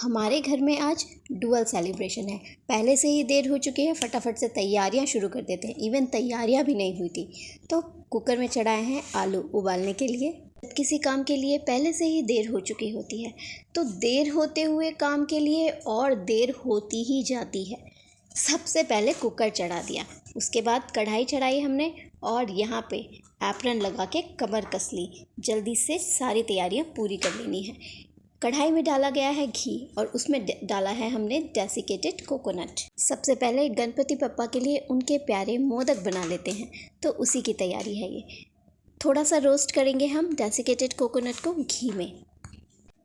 हमारे घर में आज डुअल सेलिब्रेशन है। पहले से ही देर हो चुकी है, फटाफट से तैयारियां शुरू कर देते हैं। इवन तैयारियां भी नहीं हुई थी तो कुकर में चढ़ाए हैं आलू उबालने के लिए। किसी काम के लिए पहले से ही देर हो चुकी होती है तो देर होते हुए काम के लिए और देर होती ही जाती है। सबसे पहले कुकर चढ़ा दिया, उसके बाद कढ़ाई चढ़ाई हमने और यहाँ पे एप्रन लगा के कमर कस ली। जल्दी से सारी तैयारियां पूरी कर लेनी है। कढ़ाई में डाला गया है घी और उसमें डाला है हमने डेसिकेटेड कोकोनट। सबसे पहले गणपति बप्पा के लिए उनके प्यारे मोदक बना लेते हैं, तो उसी की तैयारी है ये। थोड़ा सा रोस्ट करेंगे हम डेसिकेटेड कोकोनट को घी में।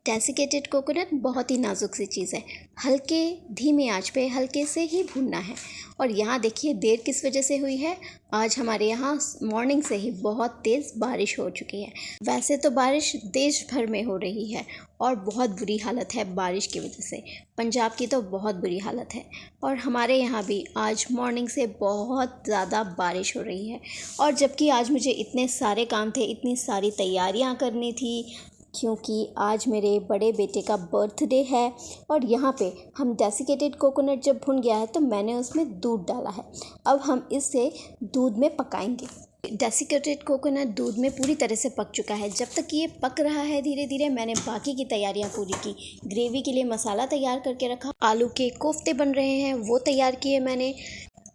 डेसिकेटेड कोकोनट बहुत ही नाजुक सी चीज़ है, हल्के धीमे आंच पे हल्के से ही भूनना है। और यहाँ देखिए देर किस वजह से हुई है। आज हमारे यहाँ मॉर्निंग से ही बहुत तेज़ बारिश हो चुकी है। वैसे तो बारिश देश भर में हो रही है और बहुत बुरी हालत है बारिश की वजह से। पंजाब की तो बहुत बुरी हालत है और हमारे यहाँ भी आज मॉर्निंग से बहुत ज़्यादा बारिश हो रही है। और जबकि आज मुझे इतने सारे काम थे, इतनी सारी तैयारियाँ करनी थी, क्योंकि आज मेरे बड़े बेटे का बर्थडे है। और यहाँ पे हम डेसिकेटेड कोकोनट जब भुन गया है तो मैंने उसमें दूध डाला है। अब हम इसे दूध में पकाएंगे। डेसिकेटेड कोकोनट दूध में पूरी तरह से पक चुका है। जब तक ये पक रहा है धीरे धीरे मैंने बाकी की तैयारियां पूरी की। ग्रेवी के लिए मसाला तैयार करके रखा, आलू के कोफ्ते बन रहे हैं वो तैयार किए मैंने,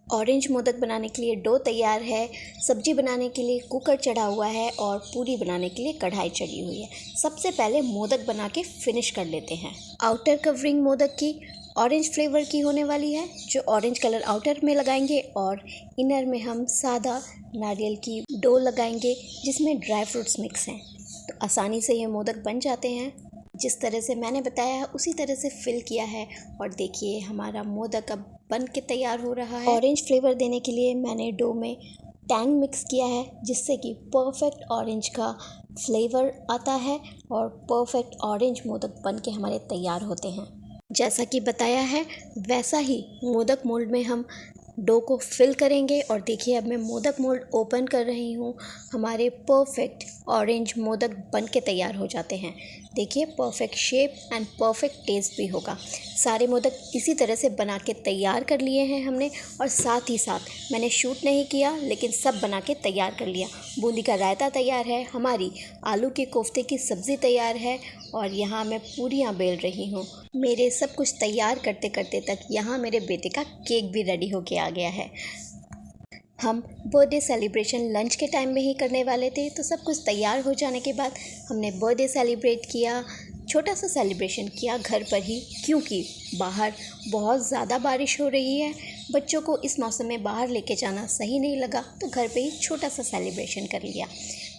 ऑरेंज मोदक बनाने के लिए डो तैयार है, सब्जी बनाने के लिए कुकर चढ़ा हुआ है और पूरी बनाने के लिए कढ़ाई चढ़ी हुई है। सबसे पहले मोदक बना के फिनिश कर लेते हैं। आउटर कवरिंग मोदक की ऑरेंज फ्लेवर की होने वाली है, जो ऑरेंज कलर आउटर में लगाएंगे और इनर में हम सादा नारियल की डो लगाएंगे जिसमें ड्राई फ्रूट्स मिक्स हैं। तो आसानी से ये मोदक बन जाते हैं। जिस तरह से मैंने बताया है उसी तरह से फिल किया है और देखिए हमारा मोदक अब बन के तैयार हो रहा है। ऑरेंज फ्लेवर देने के लिए मैंने डो में टैंग मिक्स किया है जिससे कि परफेक्ट ऑरेंज का फ्लेवर आता है और परफेक्ट ऑरेंज मोदक बन के हमारे तैयार होते हैं। जैसा कि बताया है वैसा ही मोदक मोल्ड में हम डो को फिल करेंगे। और देखिए अब मैं मोदक मोल्ड ओपन कर रही हूँ। हमारे परफेक्ट ऑरेंज मोदक बन के तैयार हो जाते हैं। देखिए perfect shape and perfect test भी होगा। सारे मोदक इसी तरह से बना के तैयार कर लिए हैं हमने। और साथ ही साथ मैंने शूट नहीं किया लेकिन सब बना के तैयार कर लिया। बूंदी का रायता तैयार है, हमारी आलू के कोफ्ते की सब्ज़ी तैयार है और यहाँ मैं पूरियाँ बेल रही हूँ। मेरे सब कुछ तैयार करते करते तक यहाँ मेरे बेटे का केक भी रेडी होके आ गया है। हम बर्थडे सेलिब्रेशन लंच के टाइम में ही करने वाले थे, तो सब कुछ तैयार हो जाने के बाद हमने बर्थडे सेलिब्रेट किया। छोटा सा सेलिब्रेशन किया घर पर ही, क्योंकि बाहर बहुत ज़्यादा बारिश हो रही है। बच्चों को इस मौसम में बाहर लेके जाना सही नहीं लगा तो घर पे ही छोटा सा सेलिब्रेशन कर लिया।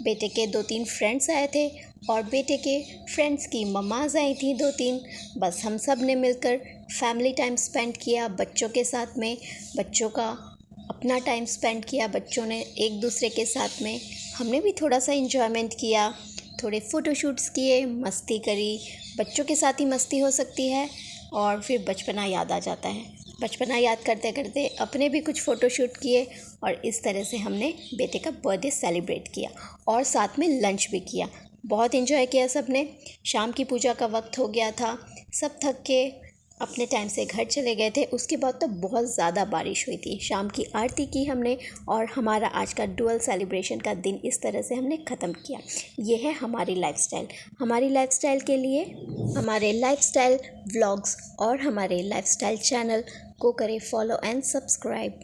बेटे के 2-3 फ्रेंड्स आए थे और बेटे के फ्रेंड्स की मम्माज़ आई थी 2-3। बस हम सब ने मिलकर फैमिली टाइम स्पेंड किया बच्चों के साथ में। बच्चों का अपना टाइम स्पेंड किया, बच्चों ने एक दूसरे के साथ में। हमने भी थोड़ा सा एंजॉयमेंट किया, थोड़े फ़ोटोशूट्स किए, मस्ती करी। बच्चों के साथ ही मस्ती हो सकती है और फिर बचपना याद आ जाता है। बचपना याद करते करते अपने भी कुछ फ़ोटोशूट किए और इस तरह से हमने बेटे का बर्थडे सेलिब्रेट किया और साथ में लंच भी किया। बहुत एंजॉय किया सब ने। शाम की पूजा का वक्त हो गया था, सब थक के अपने टाइम से घर चले गए थे। उसके बाद तो बहुत ज़्यादा बारिश हुई थी। शाम की आरती की हमने और हमारा आज का डुअल सेलिब्रेशन का दिन इस तरह से हमने ख़त्म किया। ये है हमारी लाइफस्टाइल। हमारी लाइफस्टाइल के लिए हमारे लाइफस्टाइल व्लॉग्स और हमारे लाइफस्टाइल चैनल को करें फॉलो एंड सब्सक्राइब।